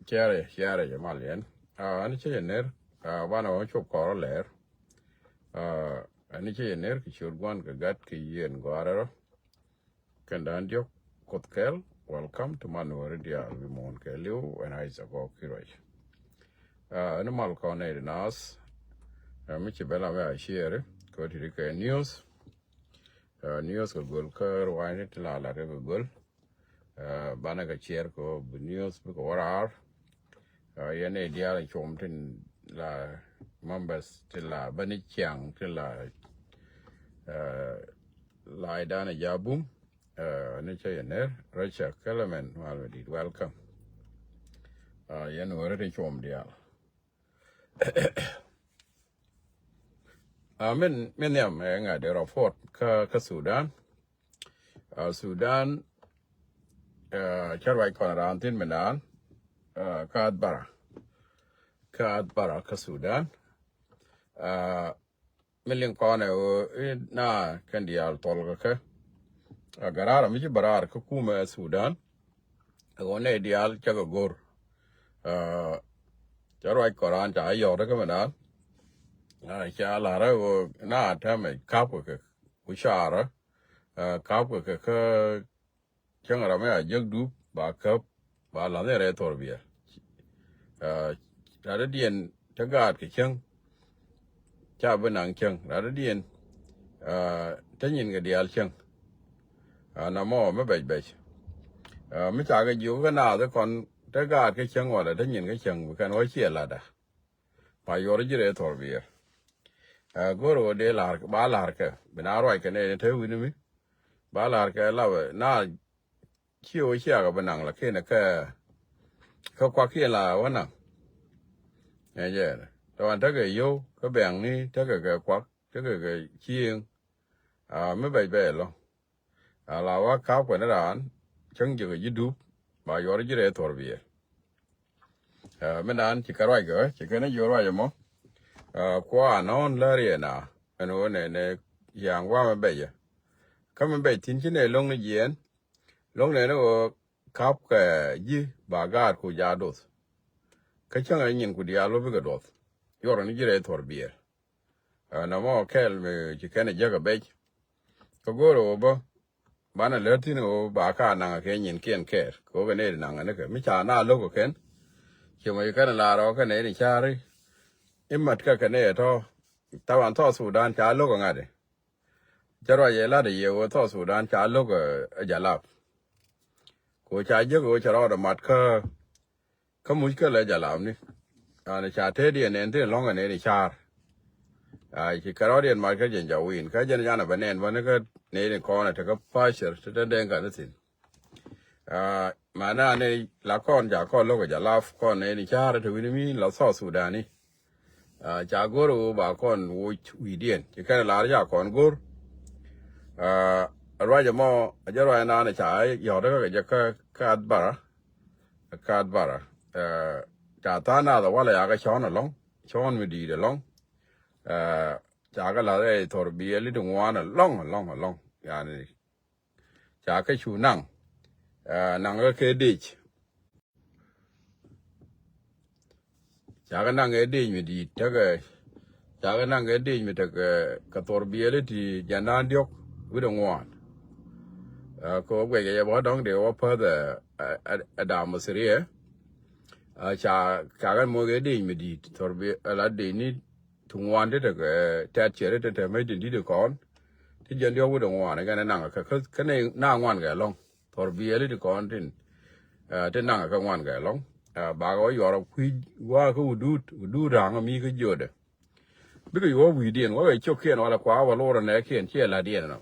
chiare jamalien ani che ner bana wa chop koro ler ani che ner ki churgwan ka gat ki yen gwaro kandan jok kotkel. Welcome to Manuel Dia Limon Kelly and Isaac Kiroj. Animal corner nas Michi Bella Via share go to the news. News ko gol kar wine tila la rebe gol bana ka chair ko news ko warar yene dia chom tin la members tila bani chiang tila la dana jabum ne chayene racha kalamen malmedi welcome yen wore chom dia men yam nga de report ka Sudan Sudan charwai konaran tin menan kaad bara ka Sudan milling kone na kandial tolga ka garara mi barar ka kuma Sudan agone dial chaga gor charwai koran ta ayo ka menan cha lara go na tame kapu ka ushara kapu ka changara me jagdu ba kap ba la ne re torbia ra dien tagat ke chang cha benang chang ra dien tanyin ga dial chang na mo me bai me cha ga yu ga na de kon tagat ke chang wala tanyin ga chang kan wa chia la da pa yor ji re torbia goro de lar ba lar ka binaro ka ne te wi ni ba lar ka la na chiu chia ga benang la ke na ka kwa kia la wana ye to an ta ge yo ka bang ni ta ge kwa ta ge chieng me bai lo la wa ka kwa na ran chang ji ge du ba yo ji re tor bi me dan chi ka roi ge chi ke na yo roi mo kwa non la ri na ano ne yang wa me bai ka me bai tin chi ne long ni yen long ne no kap ka ji ba ga ku ja dos ka changa nyin ku dia lo bi ga dos yor ni jire tor bier na mo kel me ji kana jaga be ko goro bo bana lertin o ba ka na ke nyin ken ker ko ga ne na ne ke mi cha na lo ko ken che mo kana la ro ka ne ni chari imat ka ne to tawan to Sudan cha lo ko ngade jaro ye la de ye wo to Sudan cha lo ko jalap ko cha je ko cha ro da mat ka mu ka la jalap ni ana cha te di ne te long ne ni char ki karo di ma ka jen ja win ka jen ja na banen wa ne ka ne ni ko na ta ka pasher te den ka tin mana ne la kon ja ko lo ko ja la ko ne ni char te win mi la so Sudan ni cha goro ba kon wo wi dien ki ka la ja kon gor ra ja mo ja ra na cha yo da ka ja ka bara cha ta na da wala ya ga chon long chon mi di de long cha ga la de tor bi li dong wa na long ya ni cha ka chu nang nang ga ke di cha ga nang ge di mi di ta ga cha ga nang ge di mi ta ka tor bi li di janan diok wi dong wa ko gwe ge bo dong de wa pa de adam serie cha ga mo ge di mi di tor bi la de ni tungwan de ta chere de me di de kon ti jen yo wu de ngwan ga na nga ka ne na ngwan ga long tor bi ele de kon tin te na ka ngwan ga long ba go yo ro kwi wa ko du rang mi ko jode bi ko yo wi dien wa cho kien wala kwa wa lo ne kien che la dien no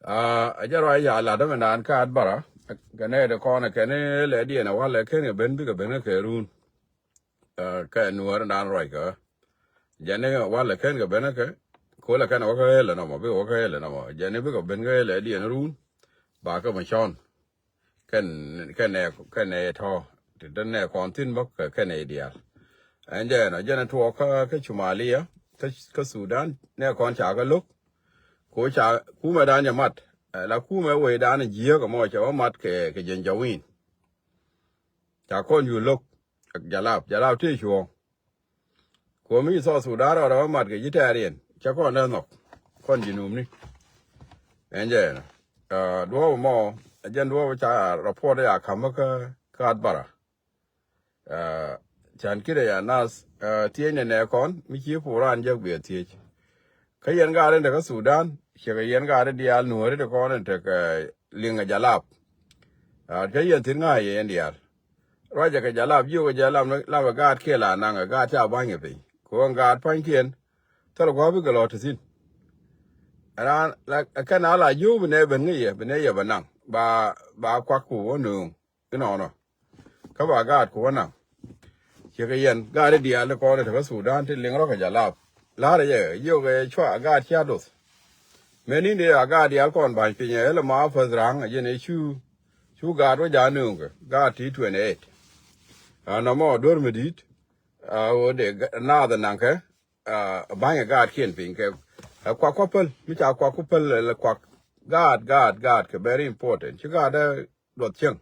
a jaro ya la da nan ka bara ga ne de kon ka ne le dien wa le ken ben bi ga ben ka run ka nuar nan roi ka jane wala ken ga ben ka ko la kana ka le no mo bi ka le no mo jane bi ga ben ga le dien run ba ka ma chon ken ne to de ne kon tin bo ka ne dia anje na jane to ka Somalia ka Sudan ne kon cha ga luk ko cha ku ma dan ya mat la ku ma we dan ji ga mo cha mat ke jen jawin จากคนอยู่ลกอย่าลาบที่ชัวคนมีซอสุดาเรามัดกับยิตาเรียนจะคนนั่นหรอกคนจีนุ่มนี่เอ็นเจนะดูว่ามอจันดูว่าจะรับพอได้คำว่าก็ขาดบาระฉันคิดว่าน่าเที่ยงเนี่ยก่อนมีคิวผู้ร้านเยอะเบียดเที่ยงขยันการเรื่องเด็กสุดานขยันการเรื่องเดียร์หนูเรื่องก่อนเด็กเลี้ยงกับจลาบขยันถึงง่ายอย่างเดียร์ร้อยจากจลาบยูกับจลาบลาบกาดเขลานังกาดชาวบ้านเงี้ยไปควงกาดพันเขียนถ้าเราก็ไปกลอดสิ้นร้านแล้วกันอะไรยูเป็นเงี้ยบันนังบาควักหัวหนึ่งก็นอนเนาะเขาบอกกาดหัวนังเชื่อกันกาดเดียร์แล้วก่อนเด็กสุดานที่เลี้ยงเรากับจลาบลาเรื่อยยูกับช่วยกาดเชียร์ดุสเมื่อนี้เดี๋ยวกาดเดียร์ก่อนไปเป็นยังแล้วมาฟังรังยังไงชูกาดว่าจานึงกาดที่28น้ำมันดูไม่ดีวันเด็กน่าจะนั่งแค่บางกาดเขียนพิงแค่ควักคุปเปิลไม่ใช่ควักคุปเปิลเลยควักกาดก็ very important ชิกาได้โดดเชียง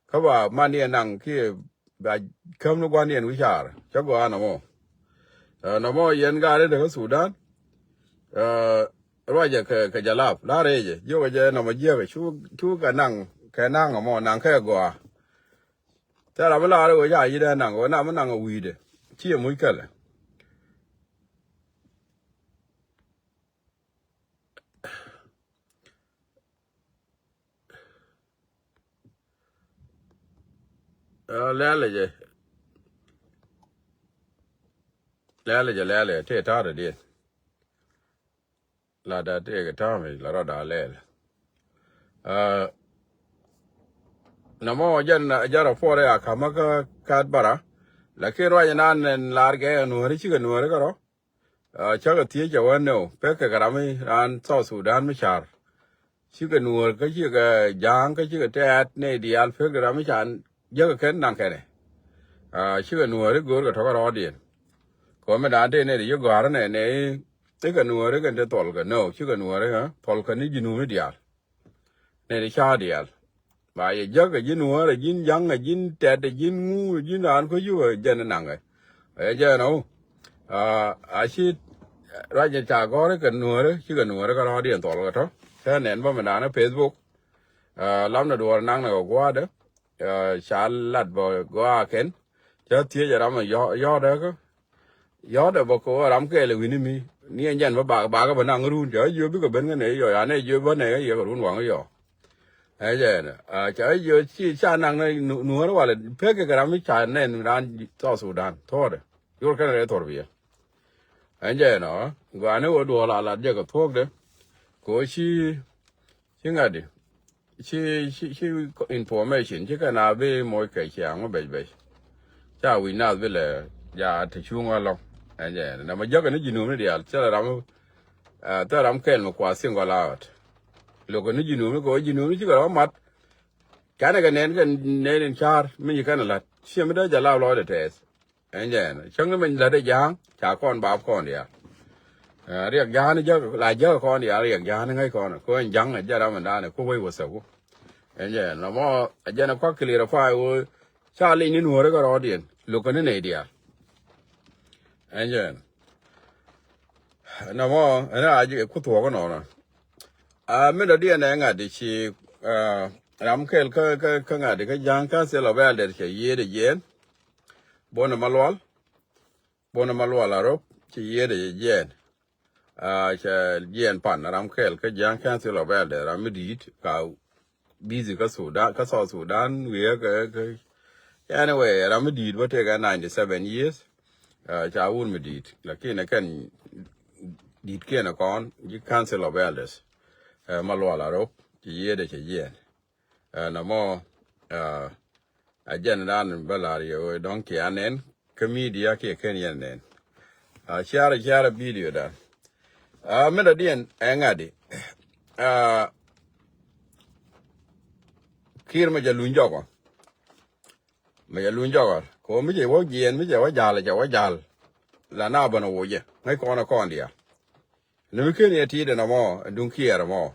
เขาว่ามันเนี่ยนั่งที่แบบคำนวณเนี่ยวิชาชักว่าน้ำมันยันกาดเด็กสุดานว่าจะเคยจะลาบลาเรย์โยกจะน้ำมันเยอะชูกันนั่งแค่นั่งน้ำมันนั่งแค่กว่าแต่เราไม่ลาเลยว่าใหญ่ยี่เดนั่งว่าน้ำมันนั่งเอาวีเดที่มุ่งกันเลยแล้วเลยเท่ท่าเดียนลาดาเท่ก็ท่าไม่ลาเราด่าแล้วน้ำมันยันเราฟอร์เรียคำว่าก็ขาดบาระแล้วแค่ว่าจะนั่นลาร์แกนัวริชิกันนัวริก็รอชักที่จะวันเนาะเพื่อการไม่ร้านซอสุดานไม่ชาร์ชิกันนัวก็ชิกจางก็ชิกเตะเนี่ยเดียร์เพื่อการไม่ชาร์เยอะแค่นั่งแค่เนี่ยชิกันนัวริกูก็ทว่าร้อนดีก็ไม่ได้เนี่ยเดี๋ยวกว่าเนี่ยที่กันนัวริกันจะตอลกันเนาะชิกันนัวริฮะตอลกันนี่ยินูไม่เดียร์เนี่ยชาเดียร์บ่ายเยอะก็ยินหัวเลยยินยังก็ยินแต่ยินงูยินอ่านก็อยู่เจนนั่งเลยเจนเอาอาชีพราชจาก็ได้กันหัวเลยชื่อกันหัวแล้วก็รอเดียนต่อเลยท้อแค่เน้นว่ามันด่าในเฟซบุ๊กล้ำในดูนั่งในก็ว่าเด้อชาลัดบอกว่าเข็นจะเที่ยวจะรำมันย่อเด้อก็ย่อเด้อบอกว่า รำเกลือวินิมีนี่ยันว่าบากก็มานั่งรุ่นเดี๋ยวยืมไปกับเป็นกันไหนย่ออันนี้ยืมวันไหนก็รุ่นหวังก็ย่อไอ้เจ้าเนี่ยจะเยอะที่ชานังในหนูว่าเลยเพื่อที่จะทำให้ชาเนี่ยร้านซอสุดานทอดยูร์กันเลยทอดไปไอ้เจ้าเนาะก็อันนี้ว่าดูอะไรเยอะก็ทอดเลยก็ชิงอะไรชิอินโฟเมชันชิกันอาเบมอยเกี่ยงว่าเบยจ้าวินาศไปเลยอย่าถึงช่วงว่าเราไอ้เจ้าเนี่ยมันเยอะกันนี่จีนูไม่เดียวจะรำแต่รำเกินมากว่าเสียงกว่าลาวลูกนี่จีนูไม่ก็จีนูนี่ที่ก็เรามัดการกันเน้นชาร์ไม่ใช่กันละเชื่อไม่ได้จะเล่าร้อยเดสเอ็นเจนช่างนั้นมันจะได้ยางจากก้อนบาปก้อนเดียวเรียกยานี่เยอะหลายเยอะก้อนเดียวเรียกยานี่ไงก้อนก็ยังจะทำมันได้เนี่ยก็ไว้วัวเสาเอ็นเจนแล้วมั่วจะนักควักเคลียร์ไฟว่าชาลีนี่หนูเรียกรอเดียนลูกนี่ไหนเดียวเอ็นเจนแล้วมั่วอันนั้นอาจจะคุตัวกันหน่อยไม่ได้เดียนเองอ่ะดิชีรำเคลก็งานที่ก็ยังกันเสียแล้วเดี๋ยวจะเย็นบนมาลวลลารบจะเย็นจะเย็นปั่นรำเคลก็ยังกันเสียแล้วเดี๋ยวรำไม่ดีก็บิสก็สุดาก็สอสุดานเวียก็anyway รำไม่ดีว่าเท่ากัน97 yearsจะวุ่นไม่ดีแล้วที่นั่นกันดีแค่ไหนก่อนยิ่งกันเสียแล้วเดี๋ยวมาลวลลารบจะเย็นน้ำมันอาจารย์ด้านเวลาเรียกดองเขียนเน้นคอมเมดี้เกี่ยวกับยันเน้นแชร์วิดีโอด้านไม่ได้เดียนเองอ่ะดิคีร์มันจะลุ้นจอกก็ไม่ใช่ว่าเย็นไม่ใช่ว่าจาลแล้วน่าบันโวยไม่ก่อนเดียวนี่ไม่เคยเนี่ยที่เดินน้ำมันดุงเขียร์น้ำมัน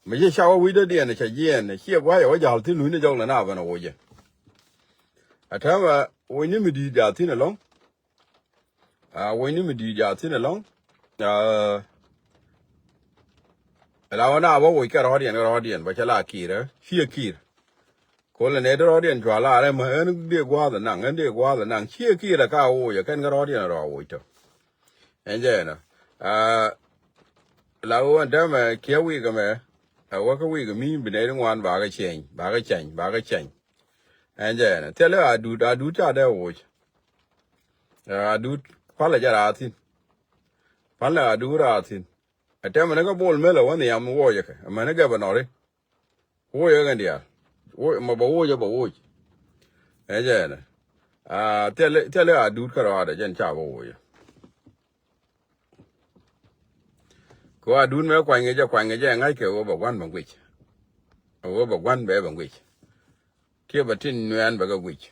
ไม่ใช่ชาววิดีโอเดียนใช่เย็นเขียบไว้ว่าจาลที่ลุ้นจอกแล้วน่าบันโวย ถ้าว่าวันนี้ไม่ดีจ่าที่นั่นลงวันนี้ไม่ดีจ่าที่นั่นลงเราหน้าว่าวันก็รอเดียนว่าจะลากีร์เชี่ยกีร์คนละเนี่ยรอเดียนจวาลาอะไรมาเดียกว่าแต่นั่งเดียกว่าแต่นั่งเชี่ยกีร์ละข้าวโอ้ยแค่ก็รอเดียนรอโอ้ยเจ้าเห็นใจนะเราอันเดิมเกี่ยววิ่งกันไหมว่าก็วิ่งกันมีเป็นในโรงงานบากเชงเห็นใจนะเท่าไรดูจ้าได้โอ้ยดูพันละจะราทินพันละดูราทินแต่มันก็บอลไม่ละวันนี้มันว่าอย่างไรมันก็เป็นอะไรว่าอย่างไรเดียวว่ามาบอกว่าจะบอกว่าเห็นใจนะเท่าไรดูก็รอได้ยันจ้าบอกว่าก็ดูไม่กว่าไงจะง่ายเกี่ยวกับบอกวันบางวิชบอกวันแบบบางวิชเกี่ยวกับที่เนื้อแบบบางวิช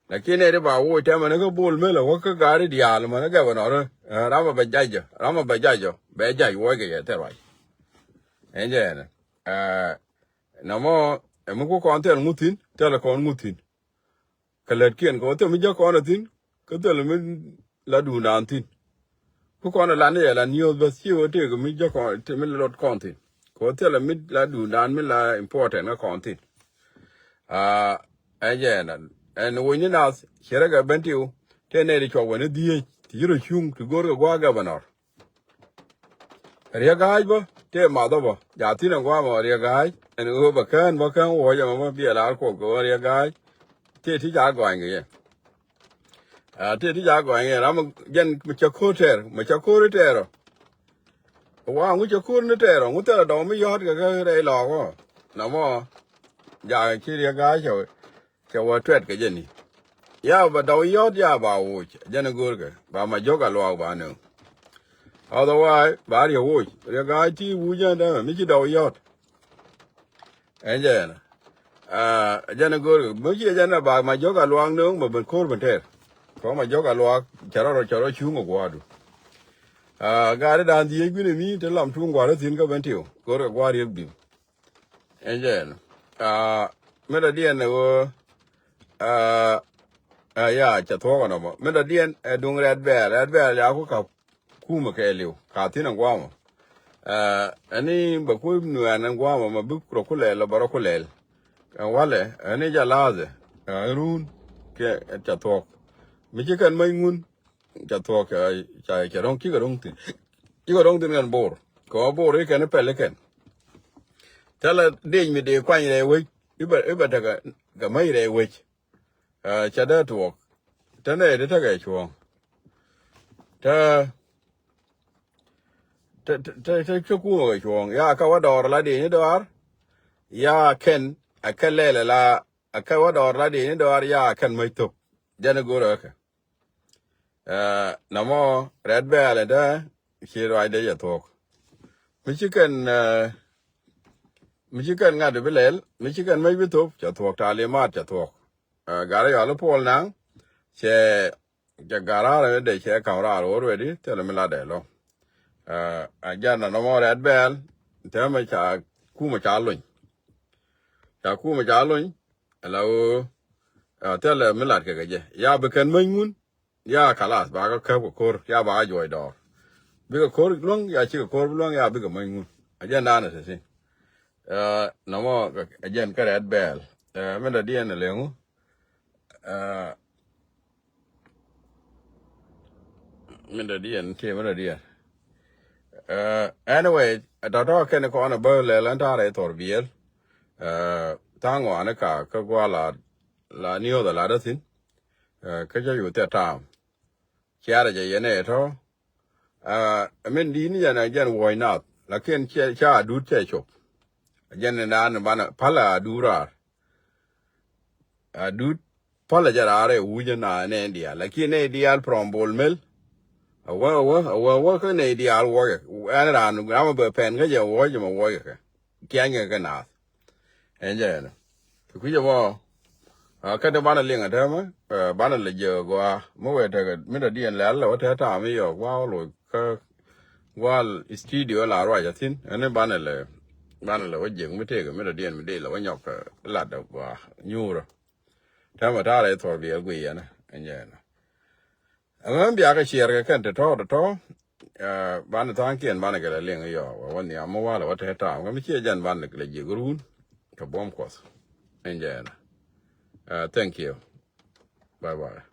แต่ที่นี่ได้บอกว่าแต่มันก็บอลไม่ละว่าก็การเดียวมันก็เป็นอะไรรามาไปใจจ้ะไปใจว่าก็ยังเท่าไรเห็นใจนะน้ำมันก็คอนเทนต์มุทินเท่าไรคอนมุทินก็เล็กเกินก็เท่าไม่จะคอนทินก็เท่าไรมันละดูนานทินพวกคนละเนี่ยละนิวส์บัสซี่ว่าเท่าก็ไม่จะคอนเท่าไม่ลดคอนทินก็เท่าไรไม่ละดูนานไม่ละ important ก็คอนทินเห็นใจนะวันนี้น่าเชื่อกันเป็นที่เท่านี้ที่ชอบวันนี้ดีที่เราชุ่มที่กูรู้ว่ากันบ้านเรียกไอ้บ่เท่มาตัวบ่ยาที่นั่งว่ามาเรียกไอ้บักเกินว่าจะมาเบี้ยหลานก็เรียกไอ้เท่ที่จาก่อนไงเท่ที่จาก่อนไงเรามันยันมันจะคู่เท่มันจะคู่เท่หรอว่ามันจะคู่เท่หรอมันแต่ละดอกไม่ยอดก็ได้หลอกว่าน้ำมันอยากที่เรียกไอ้เจ้าว่าเทรดก็ยันนี่ยาบ่ดอกยอดยาบ่าวยันกูก็บ่มาจกกันลอกบ้านนึงotherwise bari hoy ya ga ti wuja da mi ji daw yot enje na jana go mo ji jana ba ma joga luang nung ba ben kor ben ter ko ma joga luak charo chu ngo gwa du ga da dan di gu ne mi te lam tu ngwa da tin ka ben tiu ko ro gwa ri bi enje na me da dien ne go ya cha tho ga no mo me da dien dung red bear ya ko kaคู่มาแค่เร็วขาที่นั่งว่ามาอันนี้แบบคู่หน่วยนั่งว่ามาบุกรถคู่เล่เราบารคู่เล่ว่าเลยอันนี้จะลาสิรุ่นแกจะทอกไม่ใช่กันไม่งุนจะทอกจะร้องกี่ก็ร้องตินกันบอร์ก็บอร์กันเป็นเลยกันถ้าเราเดินไม่ได้กว่าอย่างไรเว้ยอีแบบก็ไม่ได้เว้ยจะได้ทอกท่านได้ถ้าเกิดช่วงถ้าช่วยกู้มาช่วงยาเขาว่าดอร์ละดีนี่ดอร์ยาเข็นเล่ละเขาว่าดอร์ละดีนี่ดอร์ยาเข็นไม่ตุกยันกูรักน้ำมันเรดเบลเด้อชีรอยเดียร์ทอกไม่ใช่กันงานดูไปเล่ไม่ใช่กันไม่ไปทุบจะทอกทาเลมาจะทอกการ์ยาลูกพอลนังเช่จะการ์อะไรเดี๋ยวเช่ข่าวราโรด้วยดิเท่าไรไม่ละเดี๋ยว again no more red bell te ma cha ku ma cha lun lo te le me lat ke je ya be kan mun ya khalas ba ka kor ya ba joy dor bi ka kor lung ya chi ka kor lung ya bi ka mun again na na se no more again ka red bell me da dien le ngu me da dien ke me da dien anyway da ken ko na ba le lan ta re tor biel tang wa na ka gwa la niyo da la da tin ka ja yu te tam chia da je ne tho men di ni ya na jan wo na la ken cha du che chop jan na na ba na phala du ra du phala ja ra re u ja na ne dia la ken ne dia from bol melว่าก็ในเดียร์วอร์กอันนั้นเรามาเปิดแผ่นก็จะวอร์กจะมาวอร์กแก่เงี้ยกันนะเห็นใจนะคุยจะว่าก็จะบ้านเลี้ยงอะไรมั้ยบ้านเลยเยอะกว่าเมื่อวันเธอก็ไม่ได้เดียนแล้วว่าเธอถามไม่ยอกว่าหลุดก็ว่าสตูดิโอลาร้อยจะทิ้งอันนี้บ้านเลยว่าเยอะไม่เท่ก็ไม่ได้เดียนไม่ได้แล้วว่าหยอกหลัดกว่ายูโร ta ma ta le to bi gwe ya na anya na an biya ka shiyar ka kan ta to ba na tan kien ba na ga le yo wa ni amma wa la wa ta ta ga mi che jan ba na le ji grun ka bom kos anya na thank you bye bye